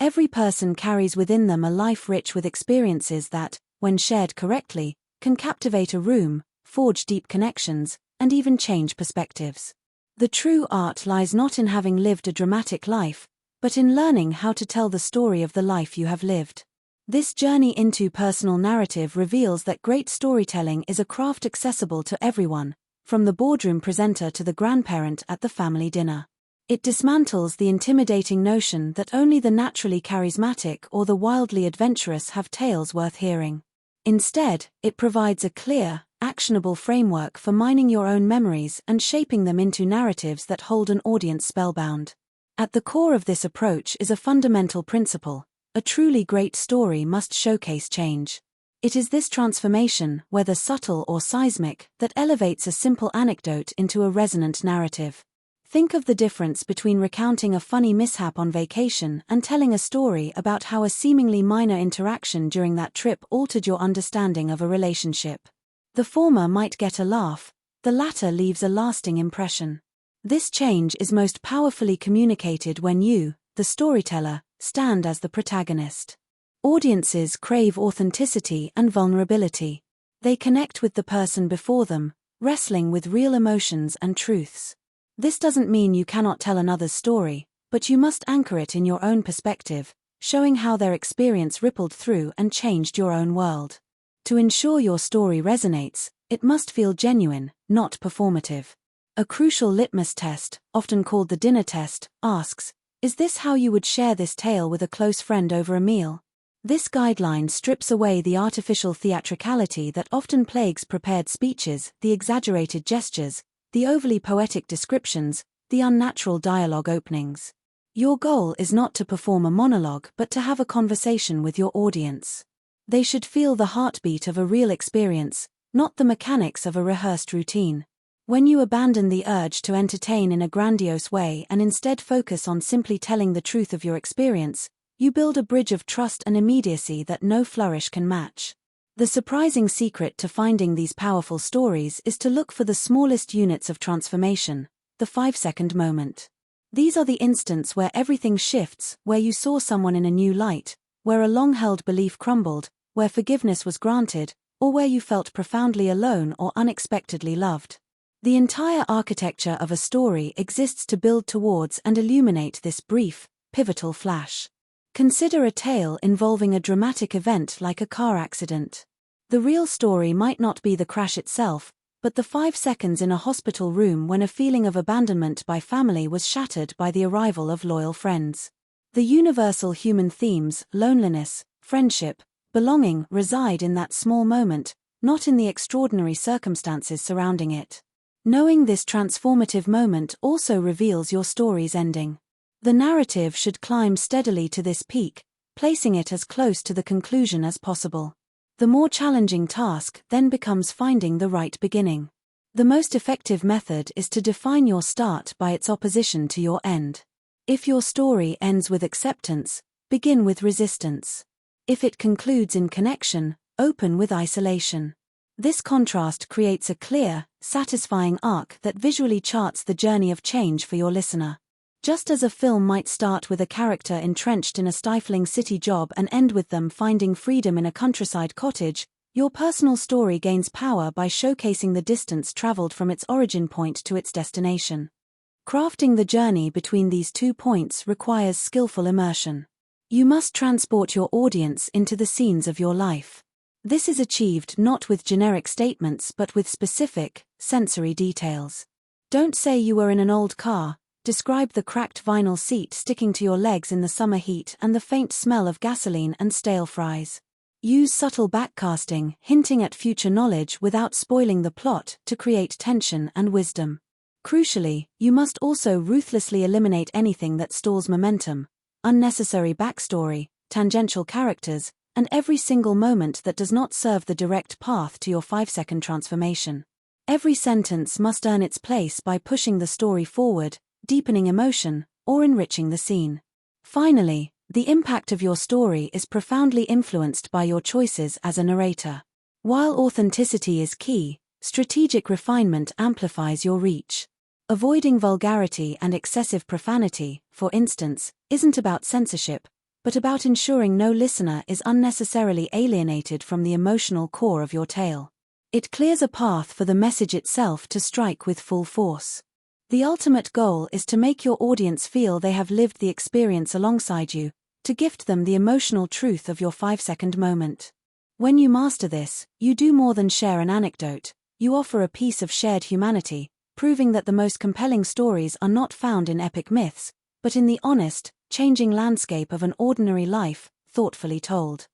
Every person carries within them a life rich with experiences that, when shared correctly, can captivate a room, forge deep connections, and even change perspectives. The true art lies not in having lived a dramatic life, but in learning how to tell the story of the life you have lived. This journey into personal narrative reveals that great storytelling is a craft accessible to everyone, from the boardroom presenter to the grandparent at the family dinner. It dismantles the intimidating notion that only the naturally charismatic or the wildly adventurous have tales worth hearing. Instead, it provides a clear, actionable framework for mining your own memories and shaping them into narratives that hold an audience spellbound. At the core of this approach is a fundamental principle: a truly great story must showcase change. It is this transformation, whether subtle or seismic, that elevates a simple anecdote into a resonant narrative. Think of the difference between recounting a funny mishap on vacation and telling a story about how a seemingly minor interaction during that trip altered your understanding of a relationship. The former might get a laugh, the latter leaves a lasting impression. This change is most powerfully communicated when you, the storyteller, stand as the protagonist. Audiences crave authenticity and vulnerability. They connect with the person before them, wrestling with real emotions and truths. This doesn't mean you cannot tell another's story, but you must anchor it in your own perspective, showing how their experience rippled through and changed your own world. To ensure your story resonates, it must feel genuine, not performative. A crucial litmus test, often called the dinner test, asks, is this how you would share this tale with a close friend over a meal? This guideline strips away the artificial theatricality that often plagues prepared speeches, the exaggerated gestures, the overly poetic descriptions, the unnatural dialogue openings. Your goal is not to perform a monologue but to have a conversation with your audience. They should feel the heartbeat of a real experience, not the mechanics of a rehearsed routine. When you abandon the urge to entertain in a grandiose way and instead focus on simply telling the truth of your experience, you build a bridge of trust and immediacy that no flourish can match. The surprising secret to finding these powerful stories is to look for the smallest units of transformation, the 5-second moment. These are the instants where everything shifts, where you saw someone in a new light, where a long-held belief crumbled, where forgiveness was granted, or where you felt profoundly alone or unexpectedly loved. The entire architecture of a story exists to build towards and illuminate this brief, pivotal flash. Consider a tale involving a dramatic event like a car accident. The real story might not be the crash itself, but the 5 seconds in a hospital room when a feeling of abandonment by family was shattered by the arrival of loyal friends. The universal human themes, loneliness, friendship, belonging, reside in that small moment, not in the extraordinary circumstances surrounding it. Knowing this transformative moment also reveals your story's ending. The narrative should climb steadily to this peak, placing it as close to the conclusion as possible. The more challenging task then becomes finding the right beginning. The most effective method is to define your start by its opposition to your end. If your story ends with acceptance, begin with resistance. If it concludes in connection, open with isolation. This contrast creates a clear, satisfying arc that visually charts the journey of change for your listener. Just as a film might start with a character entrenched in a stifling city job and end with them finding freedom in a countryside cottage, your personal story gains power by showcasing the distance traveled from its origin point to its destination. Crafting the journey between these 2 points requires skillful immersion. You must transport your audience into the scenes of your life. This is achieved not with generic statements but with specific, sensory details. Don't say you were in an old car. Describe the cracked vinyl seat sticking to your legs in the summer heat and the faint smell of gasoline and stale fries. Use subtle backcasting, hinting at future knowledge without spoiling the plot, to create tension and wisdom. Crucially, you must also ruthlessly eliminate anything that stalls momentum, unnecessary backstory, tangential characters, and every single moment that does not serve the direct path to your 5-second transformation. Every sentence must earn its place by pushing the story forward, deepening emotion, or enriching the scene. Finally, the impact of your story is profoundly influenced by your choices as a narrator. While authenticity is key, strategic refinement amplifies your reach. Avoiding vulgarity and excessive profanity, for instance, isn't about censorship, but about ensuring no listener is unnecessarily alienated from the emotional core of your tale. It clears a path for the message itself to strike with full force. The ultimate goal is to make your audience feel they have lived the experience alongside you, to gift them the emotional truth of your 5-second moment. When you master this, you do more than share an anecdote, you offer a piece of shared humanity, proving that the most compelling stories are not found in epic myths, but in the honest, changing landscape of an ordinary life, thoughtfully told.